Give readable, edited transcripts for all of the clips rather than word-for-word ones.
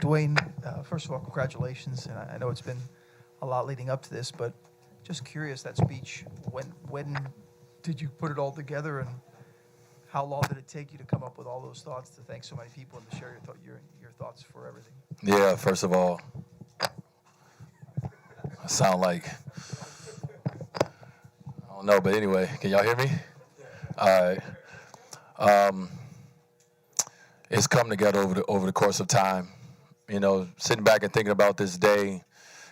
Dwyane, first of all, congratulations. And I know it's been a lot leading up to this, but just curious, that speech, when did you put it all together, and how long did it take you to come up with all those thoughts to thank so many people and to share your thoughts for everything? Yeah, first of all, I sound like, I don't know, but anyway, can y'all hear me? All right. It's come together over the course of time. You know, sitting back and thinking about this day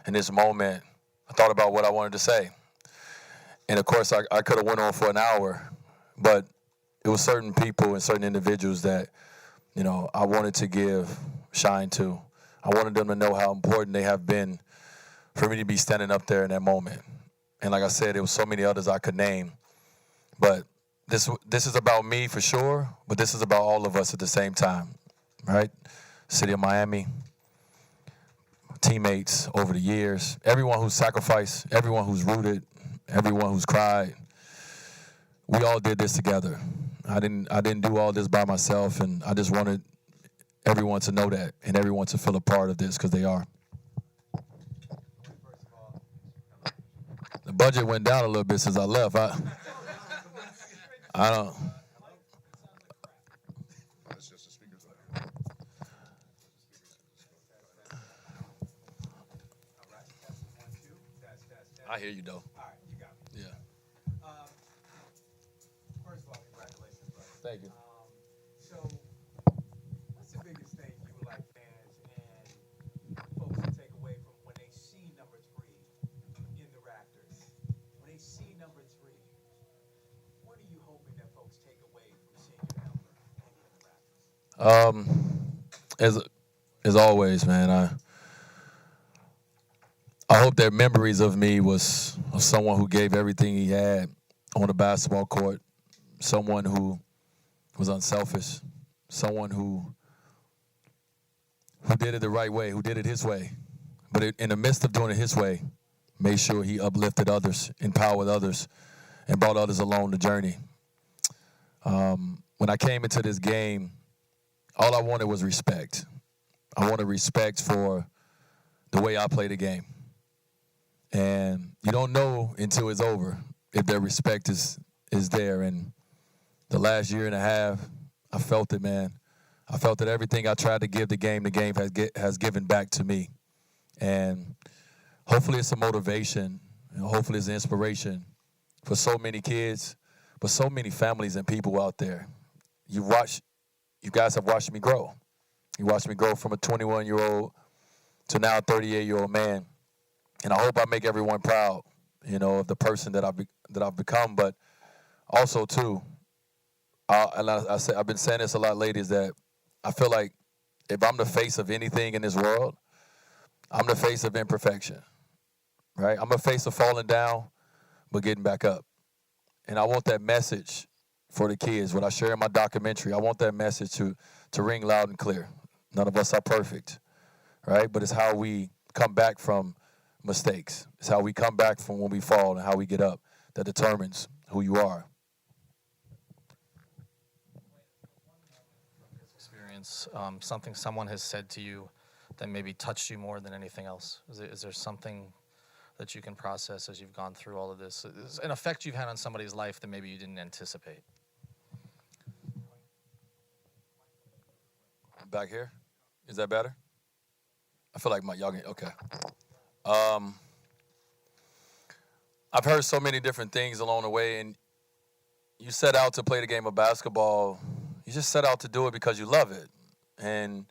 and this moment, I thought about what I wanted to say. And of course, I could have went on for an hour, but it was certain people and certain individuals that, you know, I wanted to give shine to. I wanted them to know how important they have been for me to be standing up there in that moment. And like I said, there was so many others I could name. But this is about me for sure, but this is about all of us at the same time, right? City of Miami, teammates over the years, everyone who's sacrificed, everyone who's rooted, everyone who's cried. We all did this together. I didn't do all this by myself, and I just wanted everyone to know that and everyone to feel a part of this, because they are. The budget went down a little bit since I left. I don't. I hear you, though. All right, you got me. Yeah. First of all, congratulations, brother. Thank you. So, what's the biggest thing you would like fans and folks to take away from when they see number 3 in the rafters? When they see number 3, what are you hoping that folks take away from seeing your number hanging in the rafters? As always, man, I hope their memories of me was of someone who gave everything he had on the basketball court, someone who was unselfish, someone who did it the right way, who did it his way. But in the midst of doing it his way, made sure he uplifted others, empowered others, and brought others along the journey. When I came into this game, all I wanted was respect. I wanted respect for the way I play the game. And you don't know until it's over if their respect is there. And the last year and a half, I felt it, man. I felt that everything I tried to give the game has given back to me. And hopefully it's a motivation, and hopefully it's an inspiration for so many kids, but so many families and people out there. You guys have watched me grow. You watched me grow from a 21-year-old to now a 38-year-old man. And I hope I make everyone proud, you know, of the person that I've become. But also, too, I've been saying this a lot lately, is that I feel like if I'm the face of anything in this world, I'm the face of imperfection, right? I'm the face of falling down but getting back up. And I want that message for the kids. What I share in my documentary, I want that message to ring loud and clear. None of us are perfect, right? But it's how we come back from mistakes. It's how we come back from when we fall and how we get up that determines who you are. Experience, something someone has said to you that maybe touched you more than anything else? Is there something that you can process as you've gone through all of this? Is an effect you've had on somebody's life that maybe you didn't anticipate? Back here? Is that better? I feel like y'all can, okay. I've heard so many different things along the way, and you set out to play the game of basketball. You just set out to do it because you love it. And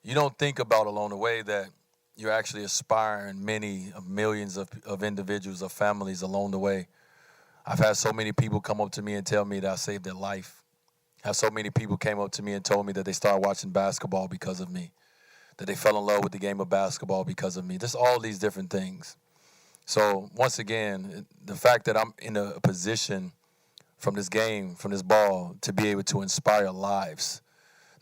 you don't think about along the way that you're actually aspiring millions of individuals, of families along the way. I've had so many people come up to me and tell me that I saved their life. I have so many people came up to me and told me that they started watching basketball because of me, that they fell in love with the game of basketball because of me. Just all these different things. So once again, the fact that I'm in a position from this game, from this ball, to be able to inspire lives,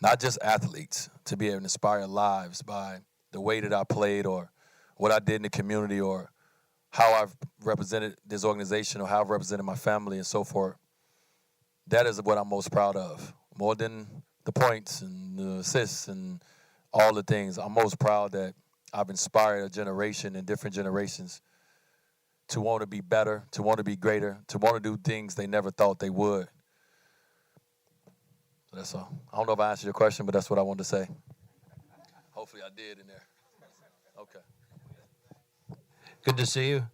not just athletes, to be able to inspire lives by the way that I played or what I did in the community or how I've represented this organization or how I've represented my family and so forth. That is what I'm most proud of, more than the points and the assists and all the things. I'm most proud that I've inspired a generation and different generations to want to be better, to want to be greater, to want to do things they never thought they would. So that's all. I don't know if I answered your question, but that's what I wanted to say. Hopefully I did in there. Okay. Good to see you.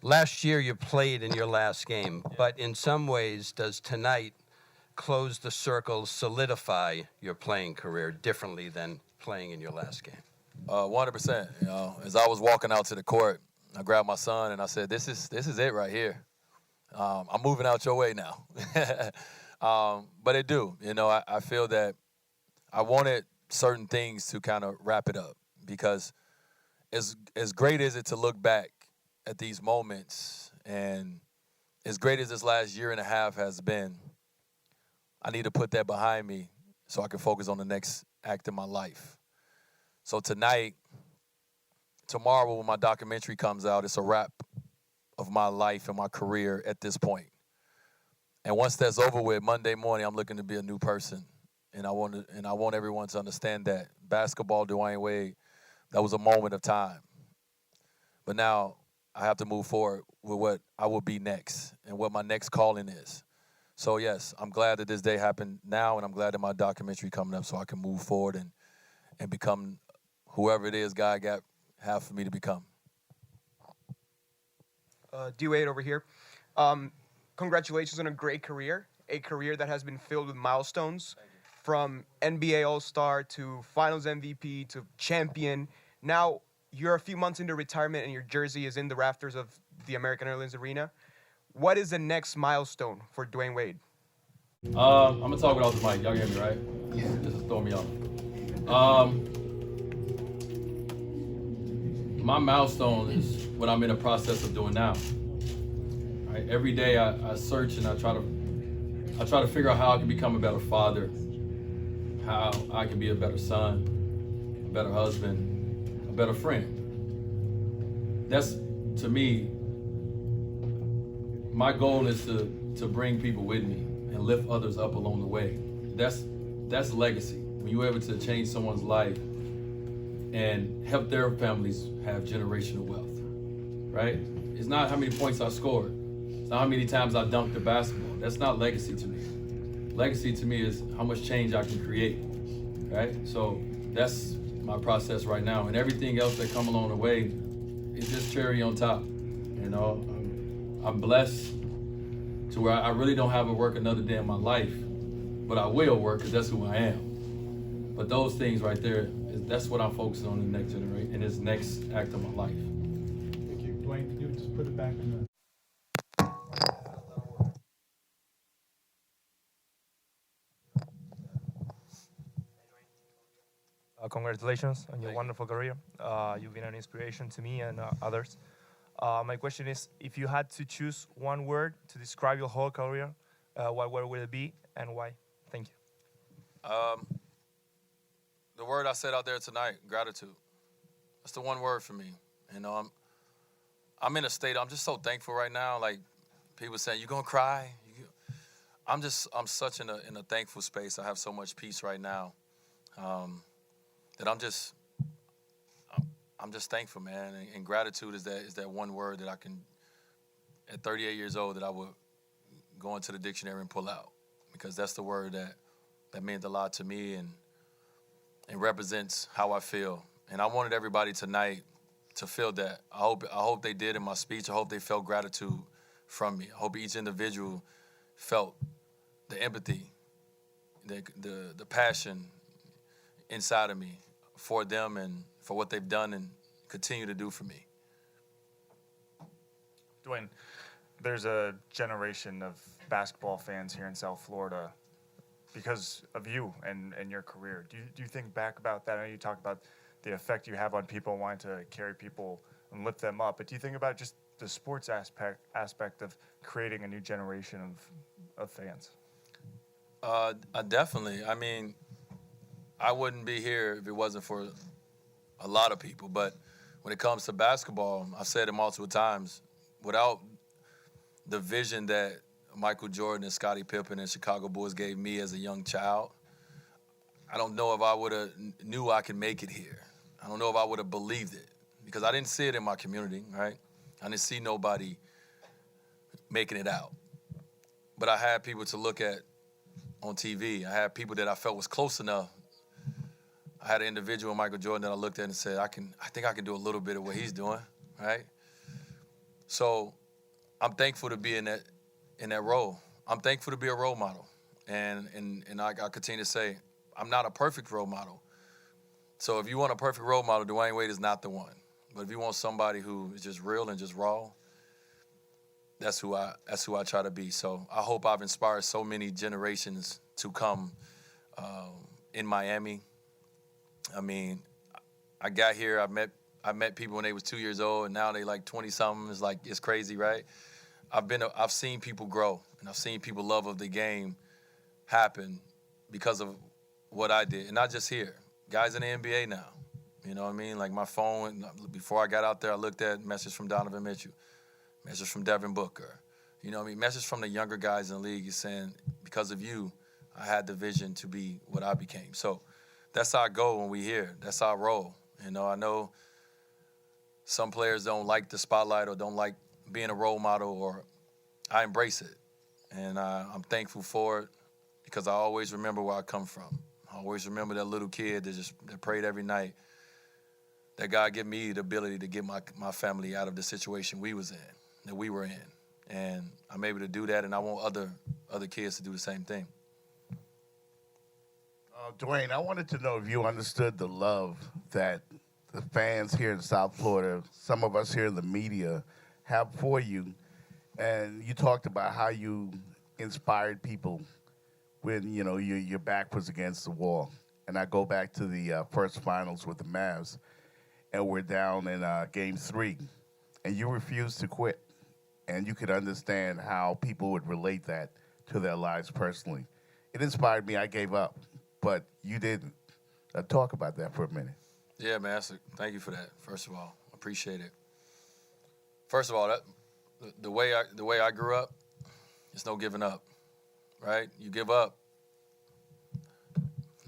Last year you played in your last game, but in some ways does tonight close the circle, solidify your playing career differently than playing in your last game? 100%. You know, as I was walking out to the court, I grabbed my son and I said, "This is it right here. I'm moving out your way now." But it do. You know, I feel that I wanted certain things to kind of wrap it up because as great as it to look back at these moments and as great as this last year and a half has been, I need to put that behind me so I can focus on the next act in my life. So tomorrow when my documentary comes out, it's a wrap of my life and my career at this point. And once that's over with, Monday morning, I'm looking to be a new person. And I want everyone to understand that basketball, Dwyane Wade, that was a moment of time. But now I have to move forward with what I will be next and what my next calling is. So yes, I'm glad that this day happened now, and I'm glad that my documentary coming up so I can move forward and become whoever it is God have for me to become. Dwyane over here. Congratulations on a great career, a career that has been filled with milestones, from NBA All-Star to Finals MVP to champion. Now you're a few months into retirement and your jersey is in the rafters of the American Airlines Arena. What is the next milestone for Dwyane Wade? I'm gonna talk without the mic. Y'all hear me, right? Yeah. Just throw me off. My milestone is what I'm in the process of doing now. Right? Every day I search and I try to figure out how I can become a better father, how I can be a better son, a better husband, a better friend. That's, to me, my goal is to bring people with me and lift others up along the way. That's legacy. When you're able to change someone's life and help their families have generational wealth, right? It's not how many points I scored. It's not how many times I dunked the basketball. That's not legacy to me. Legacy to me is how much change I can create, right? So that's my process right now. And everything else that come along the way is just cherry on top. You know, I'm blessed to where I really don't have to work another day in my life, but I will work because that's who I am. But those things right there, that's what I'm focusing on in the next generation, in this next act of my life. Thank you. Dwyane, can you just put it back in the... Congratulations on your wonderful career. You've been an inspiration to me and others. My question is, if you had to choose one word to describe your whole career, what word would it be and why? Thank you. The word I said out there tonight, gratitude. That's the one word for me. You know, I'm in a state, I'm just so thankful right now. Like, people saying, you gonna cry? I'm such in a thankful space. I have so much peace right now that I'm just thankful, man. And gratitude is that one word that I can, at 38 years old, that I would go into the dictionary and pull out, because that's the word that meant a lot to me and represents how I feel. And I wanted everybody tonight to feel that. I hope they did in my speech. I hope they felt gratitude from me. I hope each individual felt the empathy, the passion inside of me for them and for what they've done and continue to do for me. Dwyane, there's a generation of basketball fans here in South Florida because of you and your career. Do you think back about that? I know you talk about the effect you have on people, wanting to carry people and lift them up, but do you think about just the sports aspect of creating a new generation of fans? Definitely. I mean, I wouldn't be here if it wasn't for a lot of people. But when it comes to basketball, I've said it multiple times, without the vision that Michael Jordan and Scottie Pippen and Chicago Bulls gave me as a young child, I don't know if I would have knew I could make it here. I don't know if I would have believed it because I didn't see it in my community, right? I didn't see nobody making it out. But I had people to look at on TV. I had people that I felt was close enough. I had an individual, Michael Jordan, that I looked at and said, I think I can do a little bit of what he's doing, right? So I'm thankful to be in that role. I'm thankful to be a role model. And I continue to say, I'm not a perfect role model. So if you want a perfect role model, Dwyane Wade is not the one. But if you want somebody who is just real and just raw, that's who I try to be. So I hope I've inspired so many generations to come in Miami. I mean, I got here, I met people when they was 2 years old, and now they like 20 something. It's crazy, right? I've seen people grow, and I've seen people love of the game happen because of what I did, and not just here. Guys in the NBA now, you know what I mean? Like my phone, before I got out there, I looked at messages from Donovan Mitchell, messages from Devin Booker, you know what I mean? Messages from the younger guys in the league saying, because of you, I had the vision to be what I became. So that's how I go when we here. That's how I roll. You know, I know some players don't like the spotlight or don't like being a role model, or I embrace it. And I'm thankful for it because I always remember where I come from. I always remember that little kid that prayed every night that God give me the ability to get my family out of the situation we was in, that we were in. And I'm able to do that, and I want other kids to do the same thing. Dwyane, I wanted to know if you understood the love that the fans here in South Florida, some of us here in the media, have for you. And you talked about how you inspired people when, you know, your back was against the wall. And I go back to the first finals with the Mavs, and we're down in Game 3, and you refused to quit. And you could understand how people would relate that to their lives personally. It inspired me. I gave up, but you didn't. Talk about that for a minute. Yeah, man. Thank you for that. First of all, appreciate it. First of all, the way I grew up, it's no giving up, right? You give up,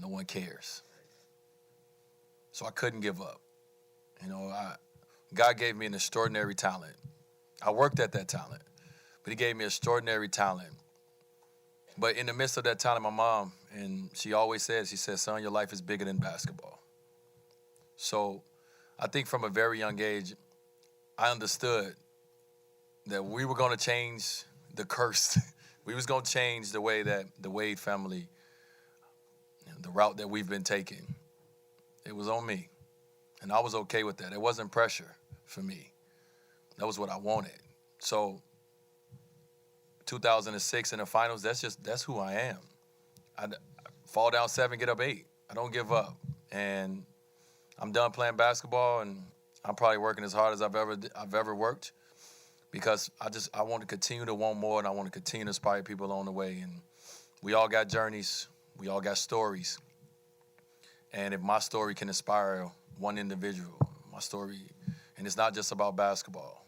no one cares. So I couldn't give up. You know, God gave me an extraordinary talent. I worked at that talent, but He gave me extraordinary talent. But in the midst of that talent, my mom, and she always says, she says, son, your life is bigger than basketball. So I think from a very young age, I understood that we were going to change the curse. We was going to change the way that the Wade family, the route that we've been taking. It was on me. And I was okay with that. It wasn't pressure for me. That was what I wanted. So 2006 in the finals, that's who I am. I fall down 7, get up 8. I don't give up. And I'm done playing basketball, and I'm probably working as hard as I've ever worked, because I want to continue to want more, and I want to continue to inspire people along the way. And we all got journeys. We all got stories. And if my story can inspire one individual, my story, and it's not just about basketball,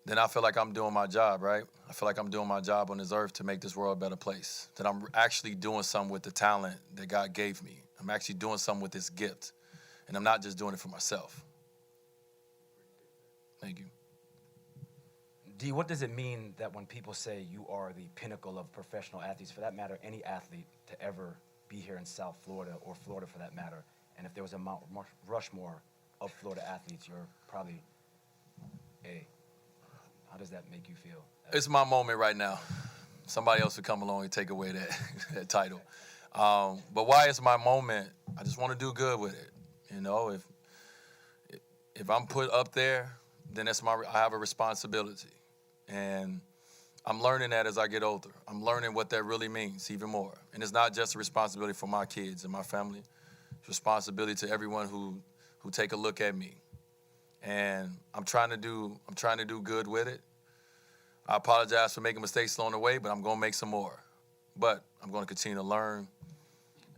then I feel like I'm doing my job, right? I feel like I'm doing my job on this earth to make this world a better place, that I'm actually doing something with the talent that God gave me. I'm actually doing something with this gift, and I'm not just doing it for myself. Thank you. D, what does it mean that when people say you are the pinnacle of professional athletes, for that matter, any athlete to ever be here in South Florida, or Florida for that matter, and if there was a Mount Rushmore of Florida athletes, you're probably A. How does that make you feel? It's my moment right now. Somebody else would come along and take away that title. But why it's my moment, I just want to do good with it. You know, if I'm put up there, then I have a responsibility. And I'm learning that as I get older. I'm learning what that really means even more. And it's not just a responsibility for my kids and my family. It's responsibility to everyone who take a look at me. And I'm trying to do good with it. I apologize for making mistakes along the way, but I'm going to make some more. But I'm going to continue to learn,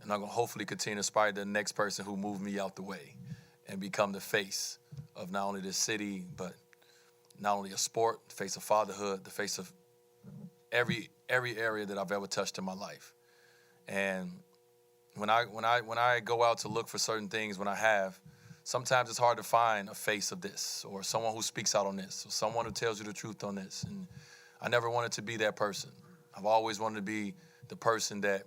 and I'm going to hopefully continue to inspire the next person who moved me out the way and become the face of not only this city, but not only a sport, the face of fatherhood, the face of every area that I've ever touched in my life. And when I go out to look for certain things, when I have, sometimes it's hard to find a face of this, or someone who speaks out on this, or someone who tells you the truth on this. And I never wanted to be that person. I've always wanted to be the person that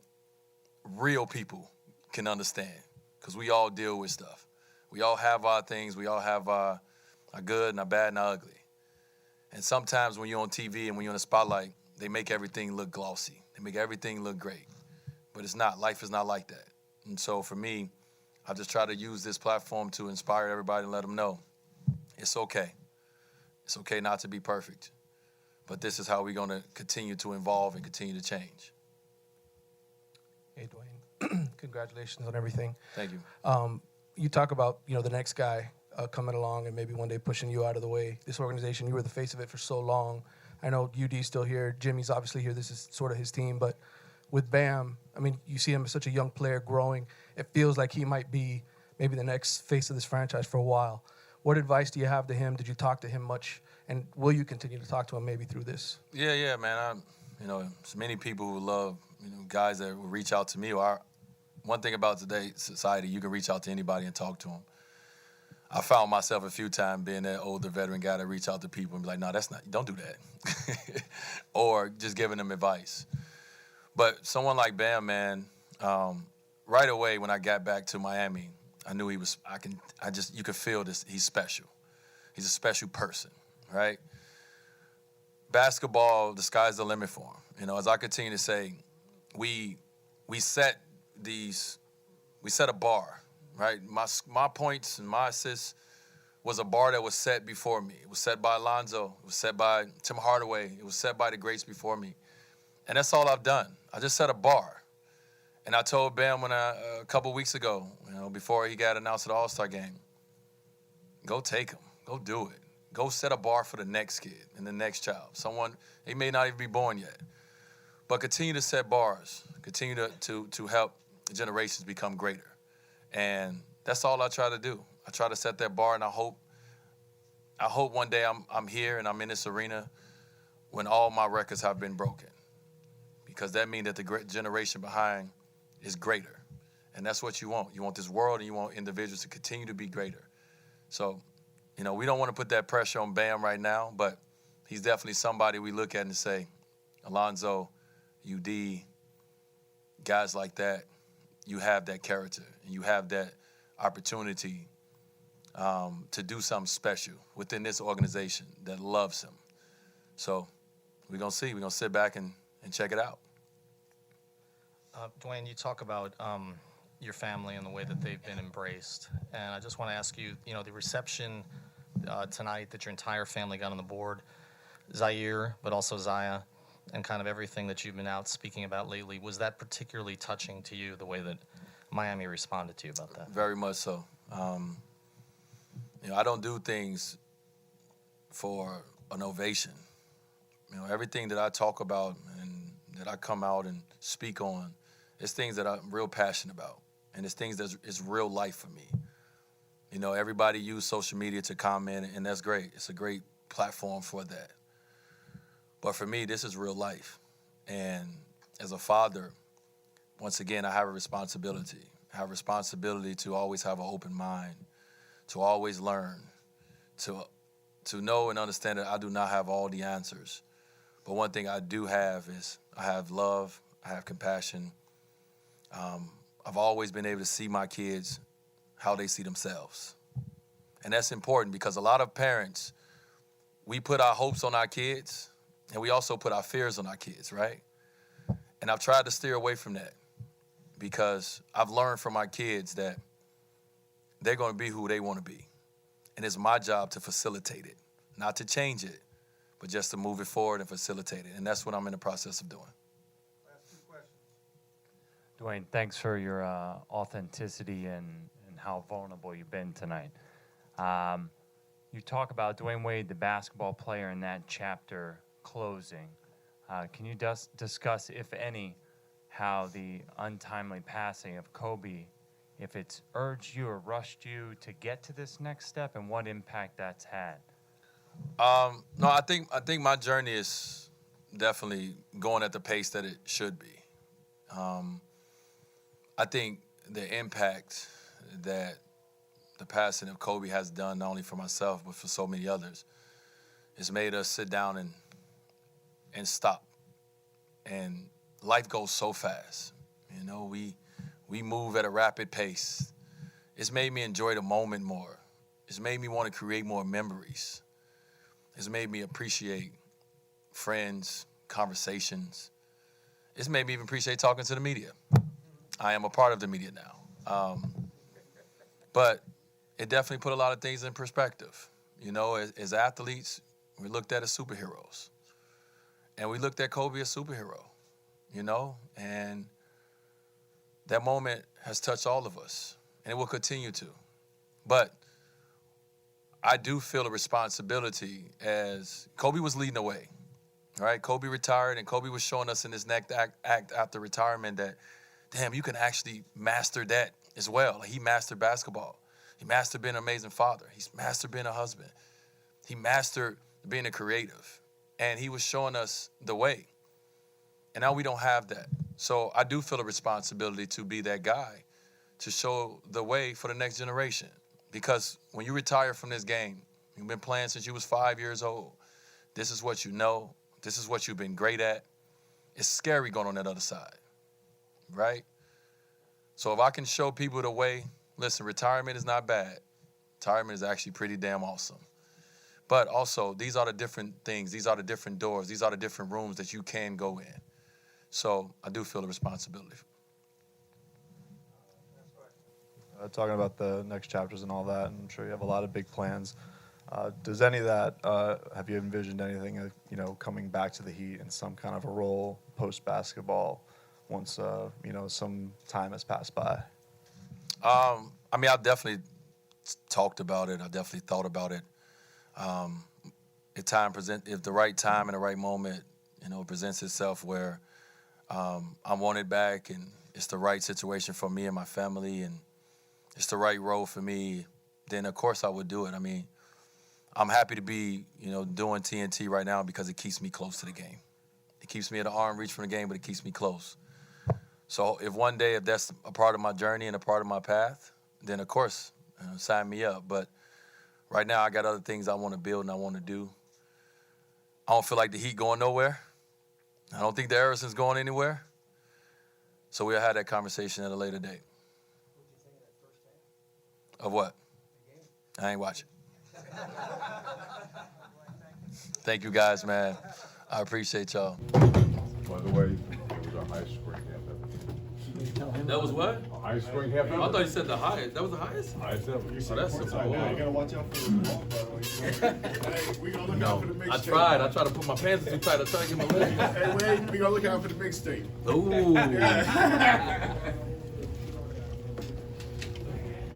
real people can understand, because we all deal with stuff. We all have our things. We all have our good and our bad and our ugly. And sometimes when you're on TV and when you're in the spotlight, they make everything look glossy. They make everything look great. But it's not. Life is not like that. And so for me, I just try to use this platform to inspire everybody and let them know it's okay. It's okay not to be perfect. But this is how we're going to continue to evolve and continue to change. Hey, Dwyane. Congratulations on everything. Thank you. You talk about, the next guy coming along and maybe one day pushing you out of the way. This organization, you were the face of it for so long. I know UD's still here. Jimmy's obviously here. This is sort of his team. But with Bam, I mean, you see him as such a young player growing. It feels like he might be maybe the next face of this franchise for a while. What advice do you have to him? Did you talk to him much? And will you continue to talk to him maybe through this? Yeah, man. So many people who love, guys that will reach out to me. One thing about today's society, you can reach out to anybody and talk to them. I found myself a few times being that older veteran guy that reach out to people and be like, no, don't do that. Or just giving them advice. But someone like Bam, man, right away when I got back to Miami, I knew you could feel this, he's special. He's a special person, right? Basketball, the sky's the limit for him. As I continue to say, we set a bar, right? My points and my assists was a bar that was set before me. It was set by Alonzo. It was set by Tim Hardaway. It was set by the greats before me. And that's all I've done. I just set a bar. And I told Bam a couple weeks ago, before he got announced at the All-Star game, go take him. Go do it. Go set a bar for the next kid and the next child. Someone, he may not even be born yet. But continue to set bars. Continue to help the generations become greater. And that's all I try to do. I try to set that bar, and I hope one day I'm here and I'm in this arena when all my records have been broken. Because that means that the great generation behind is greater. And that's what you want. You want this world, and you want individuals to continue to be greater. So, we don't want to put that pressure on Bam right now, but he's definitely somebody we look at and say, Alonzo, UD, guys like that, you have that character, and you have that opportunity to do something special within this organization that loves him. So we're going to see. We're going to sit back and check it out. Dwyane, you talk about your family and the way that they've been embraced. And I just want to ask you, the reception tonight that your entire family got on the board, Zaire, but also Zaya, and kind of everything that you've been out speaking about lately, was that particularly touching to you, the way that Miami responded to you about that? Very much so. I don't do things for an ovation. Everything that I talk about and that I come out and speak on, it's things that I'm real passionate about. And it's things that is real life for me. Everybody use social media to comment, and that's great. It's a great platform for that. But for me, this is real life. And as a father, once again, I have a responsibility. I have a responsibility to always have an open mind, to always learn, to know and understand that I do not have all the answers. But one thing I do have is I have love, I have compassion. I've always been able to see my kids how they see themselves. And that's important because a lot of parents, we put our hopes on our kids, and we also put our fears on our kids, right? And I've tried to steer away from that because I've learned from my kids that they're going to be who they want to be. And it's my job to facilitate it, not to change it, but just to move it forward and facilitate it. And that's what I'm in the process of doing. Last two questions. Dwyane, thanks for your authenticity and how vulnerable you've been tonight. You talk about Dwyane Wade, the basketball player, in that chapter closing. Can you discuss, if any, how the untimely passing of Kobe, if it's urged you or rushed you to get to this next step, and what impact that's had? No, I think my journey is definitely going at the pace that it should be. I think the impact that the passing of Kobe has done, not only for myself, but for so many others, has made us sit down and stop. And life goes so fast. You know, we move at a rapid pace. It's made me enjoy the moment more. It's made me want to create more memories. It's made me appreciate friends, conversations. It's made me even appreciate talking to the media. I am a part of the media now. But it definitely put a lot of things in perspective. You know, as athletes, we looked at as superheroes. And we looked at Kobe as superhero, you know? And that moment has touched all of us, and it will continue to. But I do feel a responsibility as Kobe was leading the way, right? Kobe retired, and Kobe was showing us in this next act after retirement that, damn, you can actually master that as well. Like, he mastered basketball. He mastered being an amazing father. He's mastered being a husband. He mastered being a creative. And he was showing us the way. And now we don't have that. So I do feel a responsibility to be that guy, to show the way for the next generation. Because when you retire from this game, you've been playing since you was 5 years old. This is what you know. This is what you've been great at. It's scary going on that other side, right? So if I can show people the way, listen, retirement is not bad. Retirement is actually pretty damn awesome. But also, these are the different things. These are the different doors. These are the different rooms that you can go in. So I do feel the responsibility. Talking about the next chapters and all that, and I'm sure you have a lot of big plans. Does any of that, have you envisioned anything, you know, coming back to the Heat in some kind of a role post-basketball once, you know, some time has passed by? I mean, I definitely talked about it. I definitely thought about it. If the right time and the right moment, you know, presents itself where I want it back and it's the right situation for me and my family and it's the right role for me, then of course I would do it. I mean, I'm happy to be, you know, doing TNT right now because it keeps me close to the game. It keeps me at an arm reach from the game, but it keeps me close. So if one day, if that's a part of my journey and a part of my path, then of course, sign me up. But right now, I got other things I want to build and I want to do. I don't feel like the Heat going nowhere. I don't think the Harrison's going anywhere. So we'll have that conversation at a later date. Of what? I ain't watching. Thank you guys, man. I appreciate y'all. By the way, it was a high scoring half ever. That was what? A high scoring half ever. I thought you said the highest. That was the highest? Highest ever. Oh, that's super cool. You gotta watch out for the ball, by the way. Hey, we gonna look out for the mixtape. I tried to put my pants too tight. I tried to get my legs. Hey, wait, we gonna look out for the mixtape. Ooh.